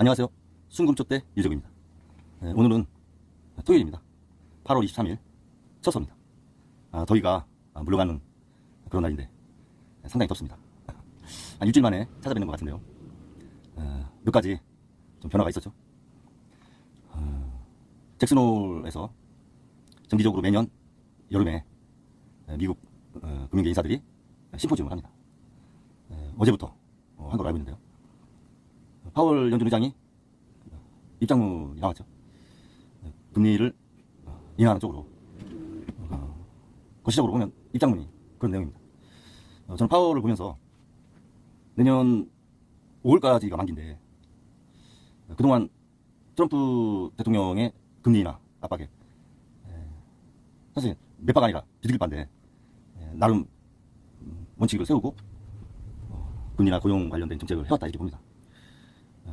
안녕하세요. 순금쪽대 유정입니다. 오늘은 토요일입니다. 8월 23일 첫 수업입니다. 더위가 물러가는 그런 날인데 상당히 덥습니다. 한 일주일 만에 찾아뵙는 것 같은데요. 몇 가지 좀 변화가 있었죠. 잭슨홀에서 정기적으로 매년 여름에 미국 금융계 인사들이 심포지움을 합니다. 어제부터 한 걸로 알고 있는데요. 파월 연준 의장이 입장문이 나왔죠. 금리를 인하하는 쪽으로 거시적으로 보면 입장문이 그런 내용입니다. 저는 파월을 보면서 내년 5월까지가 만기인데 그동안 트럼프 대통령의 금리 인하 압박에 사실 몇 바가 아니라 비틀길 바인데 나름 원칙을 세우고 금리나 고용 관련된 정책을 해왔다 이렇게 봅니다.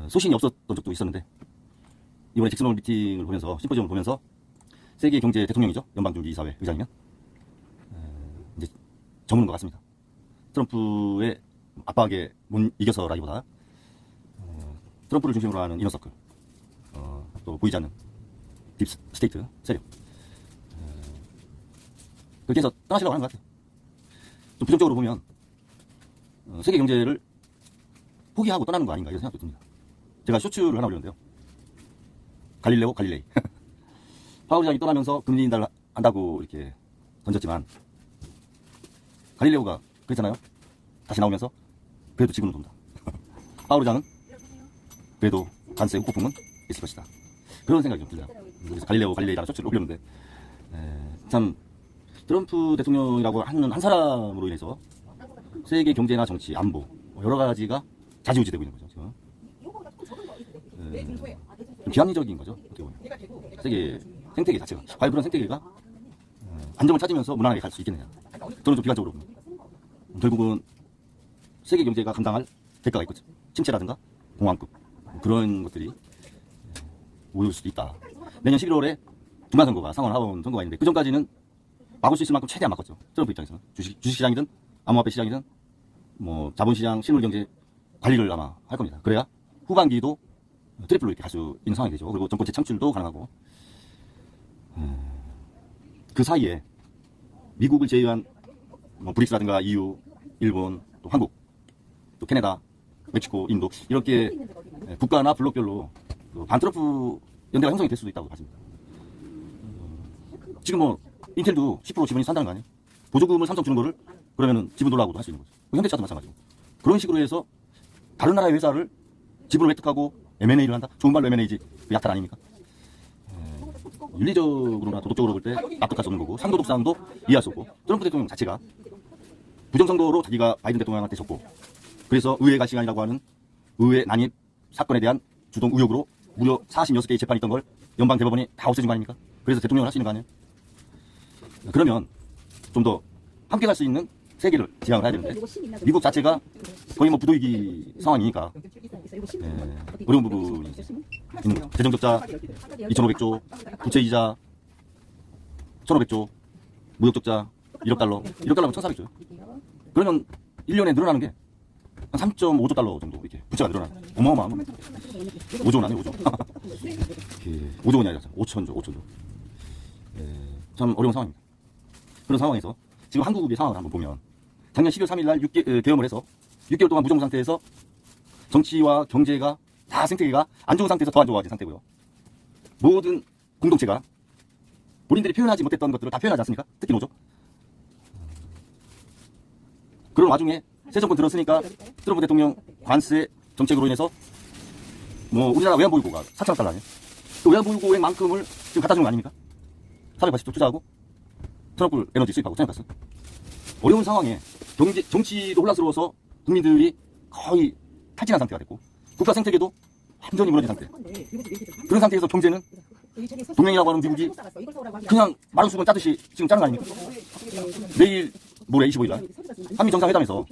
소신이 없었던 적도 있었는데 이번에 잭슨홀 미팅을 보면서 심포지엄을 보면서 세계 경제 대통령이죠. 연방준비이사회 의장이면 이제 저무는 것 같습니다. 트럼프의 압박에 못 이겨서라기보다 트럼프를 중심으로 하는 이너서클 또 보이지 않는 딥스테이트 세력 그렇게 해서 떠나시려고 하는 것 같아요. 좀 부정적으로 보면 세계 경제를 포기하고 떠나는 거 아닌가 이런 생각도 듭니다. 제가 쇼츠를 하나 올렸는데요. 갈릴레오 갈릴레이 파월 의장이 떠나면서 금리 인하를 한다고 이렇게 던졌지만 갈릴레오가 그랬잖아요. 다시 나오면서 그래도 지구는 돈다. 파월 의장은 그래도 관세 후폭풍은 있을 것이다. 그런 생각이 좀 들어요. 그래서 갈릴레오 갈릴레이라는 쇼츠를 올렸는데 참 트럼프 대통령이라고 하는 한 사람으로 인해서 세계 경제나 정치, 안보 여러 가지가 좌지우지되고 있는 거죠. 지금. 비합리적인 거죠. 어떻게 보면 세계 생태계 자체가 과연 그런 생태계가 안정을 찾으면서 무난하게 갈 수 있겠느냐. 저는 좀 비관적으로 봅니다. 결국은 세계 경제가 감당할 대가가 있겠죠. 침체라든가 공황급 그런 것들이 오를 수도 있다. 내년 11월에 중간선거가 상원 하원 선거가 있는데 그 전까지는 막을 수 있을 만큼 최대한 막았죠. 트럼프 입장에서는 주식시장이든 암호화폐 시장이든 뭐 자본시장 실물경제 관리를 아마 할 겁니다. 그래야 후반기도 트리플로 이렇게 갈 수 있는 상황이 되죠. 그리고 정권 재창출도 가능하고 그 사이에 미국을 제외한 뭐 브릭스라든가 EU, 일본, 또 한국, 또 캐나다, 멕시코, 인도 이렇게 국가나 블록별로 반트럼프 연대가 형성이 될 수도 있다고 봤습니다. 지금 뭐 인텔도 10% 지분이 산다는 거 아니에요? 보조금을 삼성 주는 거를 그러면은 지분 돌라고도 할 수 있는 거죠. 현대차도 마찬가지고 그런 식으로 해서 다른 나라의 회사를 지분을 획득하고 M&A를 한다? 좋은 말로 M&A지 그 약탈 아닙니까? 윤리적으로나 도덕적으로 볼 때 납득할 수 없는 거고 상도덕상도 이해할 수 없고 트럼프 대통령 자체가 부정선거로 자기가 바이든 대통령한테 졌고 그래서 의회가 시간이라고 하는 의회 난입 사건에 대한 주동 의혹으로 무려 46개의 재판이 있던 걸 연방대법원이 다 없애준 거 아닙니까? 그래서 대통령을 할 수 있는 거 아니에요? 그러면 좀 더 함께 갈 수 있는 세계를 지향을 해야 되는데 미국 자체가 거의 뭐 부도위기 상황이니까 어려운 부분이 있는 거죠. 재정적자 2,500조, 부채이자 1,500조, 무역적자 1억 달러, 1억 달러면 1,400조요. 그러면 1년에 늘어나는 게 한 3.5조 달러 정도 이렇게 부채가 늘어나요. 어마어마한 5조 원 아니에요, 5조. 5조 원이 아니라 5천조, 5천조. 참 어려운 상황입니다. 그런 상황에서 지금 한국의 상황을 한번 보면 작년 12월 3일 날 계엄을 해서 6개월 동안 무정부 상태에서 정치와 경제가 다 생태계가 안 좋은 상태에서 더 안 좋아진 상태고요. 모든 공동체가 본인들이 표현하지 못했던 것들을 다 표현하지 않습니까? 특히 노조. 그런 와중에 새 정권 들었으니까 트럼프 대통령 관세 정책으로 인해서 뭐 우리나라 외환보유고가 4천억 달러 아니에요? 그 외환보유고액만큼을 지금 갖다 주는 거 아닙니까? 480조 투자하고 트럼프 에너지 수입하고 천연가스. 어려운 상황에 정치도 혼란스러워서 국민들이 거의 탈진한 상태가 됐고 국가 생태계도 완전히 무너진 상태. 그런 상태에서 경제는 동맹이라고 하는 미국이 그냥 마루수건 짜듯이 지금 짜는 거 아닙니까? 내일 모레 25일 날 한미 정상회담에서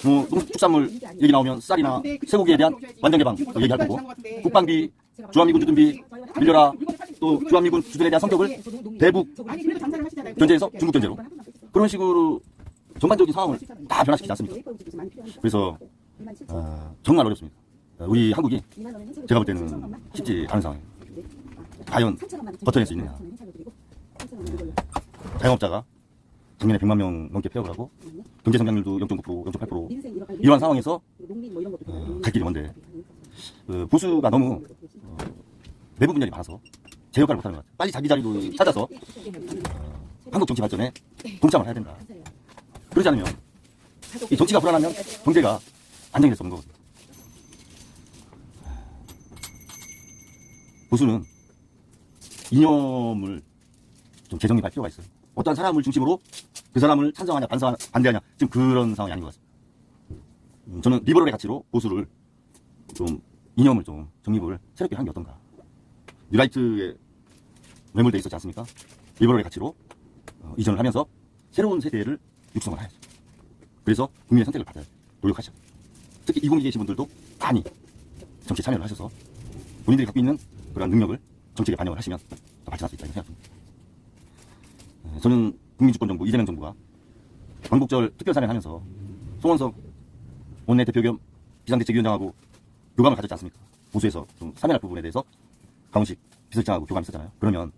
뭐 농축산물 얘기 나오면 쌀이나 쇠고기에 대한 완전 개방 얘기할 거고 국방비, 주한미군 주둔비 밀려라 또 주한미군 주둔에 대한 성격을 대북 견제에서 중국 견제로 그런 식으로 전반적인 상황을 다 변화시키지 않습니까? 그래서 정말 어렵습니다. 우리 한국이 제가 볼 때는 쉽지 않은 상황이에요. 과연 버텨낼 수 있느냐. 자영업자가 작년에 100만 명 넘게 폐업을 하고 경제 성장률도 0.9%, 0.8% 이러한 상황에서 갈 길이 먼데 보수가 너무 내부 분열이 많아서 제 역할을 못하는 것 같아요. 빨리 자기 자리도 찾아서 한국 정치 발전에 동참을 해야 된다. 그러지 않으면 이 정치가 불안하면 경제가 안정될 수 없는 거거든요. 보수는 이념을 좀 재정립할 필요가 있어요. 어떤 사람을 중심으로 그 사람을 찬성하냐 반대하냐 지금 그런 상황이 아닌 것 같습니다. 저는 리버럴의 가치로 보수를 좀 이념을 좀 정립을 새롭게 하는 게 어떤가. 뉴라이트에 매몰되어 있었지 않습니까? 리버럴의 가치로 이전을 하면서 새로운 세대를 육성을 해야죠. 그래서 국민의 선택을 받아야 노력하죠. 특히 이공계 계신 분들도 많이 정치에 참여를 하셔서 본인들이 갖고 있는 그런 능력을 정책에 반영을 하시면 더 발전할 수 있다고 생각합니다. 저는 국민주권정부 이재명 정부가 광복절 특별사례를 하면서 송원석 원내대표 겸 비상대책위원장하고 교감을 가졌지 않습니까? 보수에서 좀 사면할 부분에 대해서 강훈식 비서실장하고 교감을 했었잖아요. 그러면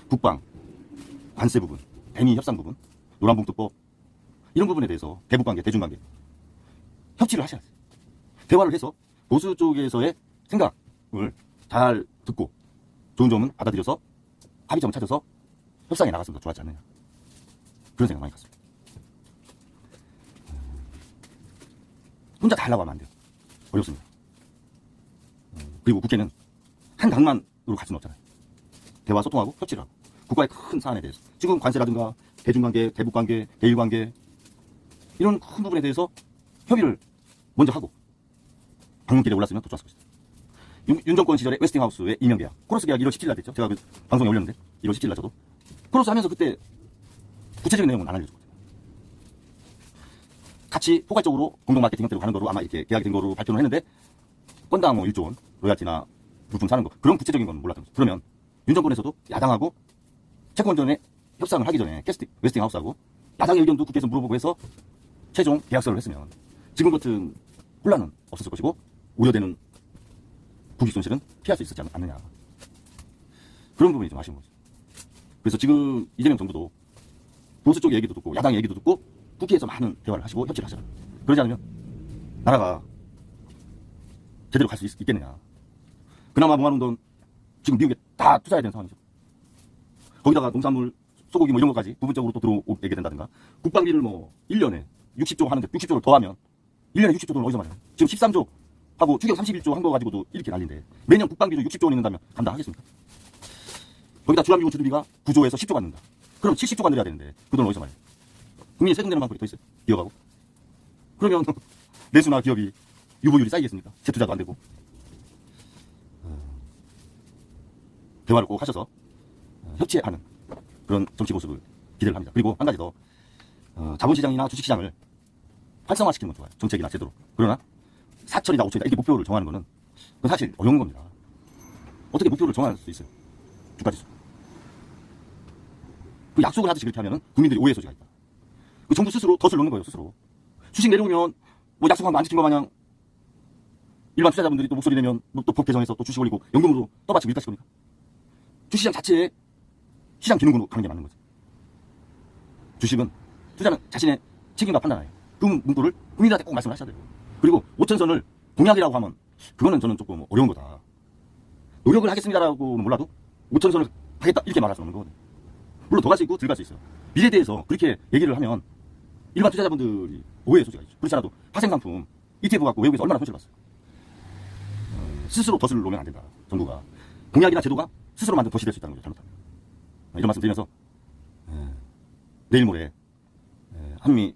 국방, 관세 부분, 대미 협상 부분, 노란봉투법 이런 부분에 대해서 대북관계, 대중관계 협치를 하셔야 돼요. 대화를 해서 보수 쪽에서의 생각을 잘 듣고 좋은 점은 받아들여서 합의점을 찾아서 협상에 나갔으면 더 좋았지 않느냐. 그런 생각 많이 갔습니다. 혼자 다 하려고 하면 안 돼요. 어렵습니다. 그리고 국회는 한 당만으로 갈 수는 없잖아요. 대화 소통하고 협치를 하고 국가의 큰 사안에 대해서 지금 관세라든가 대중관계, 대북관계, 대일관계 이런 큰 부분에 대해서 협의를 먼저 하고 방문길에 올랐으면 더 좋았을 것이다. 윤 정권 시절에 웨스팅하우스의 이명 계약, 코러스 계약 1월 17일 날 됐죠. 제가 그 방송에 올렸는데 1월 17일 날 저도 코러스 하면서 그때 구체적인 내용은 안 알려줬거든요. 같이 포괄적으로 공동 마케팅 형태로 가는 거로 아마 이렇게 계약이 된 거로 발표를 했는데 건당 뭐 1조 원, 로얄티나 부품 사는 거 그런 구체적인 건 몰랐던 거죠. 그러면 윤 정권에서도 야당하고 채권전에 협상을 하기 전에 웨스팅하우스하고 야당의 의견도 국회에서 물어보고 해서 최종 계약서를 했으면 지금 같은 혼란은 없었을 것이고 우려되는 국익 손실은 피할 수 있었지 않느냐. 그런 부분이 좀 아쉬운 거죠. 그래서 지금 이재명 정부도 보수 쪽 얘기도 듣고 야당의 얘기도 듣고 국회에서 많은 대화를 하시고 협치를 하셔라. 그러지 않으면 나라가 제대로 갈 수 있겠느냐. 그나마 봉화운동 지금 미국에 다 투자해야 되는 상황이죠. 거기다가 농산물, 소고기 뭐 이런 것까지 부분적으로 또 들어오게 된다든가 국방비를 뭐 1년에 60조 하는데 60조를 더하면 1년에 60조 돈을 어디서 말해요. 지금 13조 하고 추경 31조 한 거 가지고도 이렇게 난리인데 매년 국방비도 60조 원 있는다면 감당하겠습니까? 거기다 주한미군 주둔비가 9조에서 10조가 는다. 그럼 70조가 늘어야 되는데 그 돈을 어디서 말해요. 국민이 세금 내는 방법이 더 있어요. 기업하고. 그러면 내수나 기업이 유보율이 쌓이겠습니까? 재투자도 안 되고. 대화를 꼭 하셔서 협치하는 그런 정치 모습을 기대를 합니다. 그리고 한 가지 더 자본시장이나 주식시장을 활성화시키는 건 좋아요. 정책이나 제도로. 그러나 4천이다 5천이다 이렇게 목표를 정하는 거는 그건 사실 어려운 겁니다. 어떻게 목표를 정할 수 있어요? 주가지수. 그 약속을 하듯이 그렇게 하면 국민들이 오해의 소지가 있다. 그 정부 스스로 덫을 놓는 거예요. 스스로. 주식 내려오면 뭐 약속한 거 안 지킨 거 마냥 일반 투자자분들이 또 목소리 내면 또 법 개정해서 또 주식 올리고 연금으로 떠받치고 이렇게 하실 겁니까? 주시장 자체에 시장 기능으로 가는 게 맞는 거죠. 주식은 투자는 자신의 책임과 판단이에요. 그 문구를 국민들한테 꼭 말씀을 하셔야 돼요. 그리고 5천선을 공약이라고 하면 그거는 저는 조금 어려운 거다. 노력을 하겠습니다라고는 몰라도 5천선을 하겠다 이렇게 말할 수 없는 거거든요. 물론 더 갈 수 있고 덜 갈 수 있어요. 미래에 대해서 그렇게 얘기를 하면 일반 투자자분들이 오해의 소지가 있죠. 그렇지 않아도 파생상품 ETF 갖고 외국에서 얼마나 손실을 봤어요. 스스로 덫을 놓으면 안 된다. 정부가. 공약이나 제도가 스스로 만든 덫이 될 수 있다는 거죠. 잘못하면. 이런 말씀 드리면서 내일 모레 한미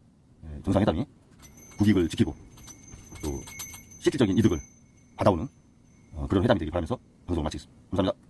정상회담이 국익을 지키고 또 실질적인 이득을 받아오는 그런 회담이 되길 바라면서 방송을 마치겠습니다. 감사합니다.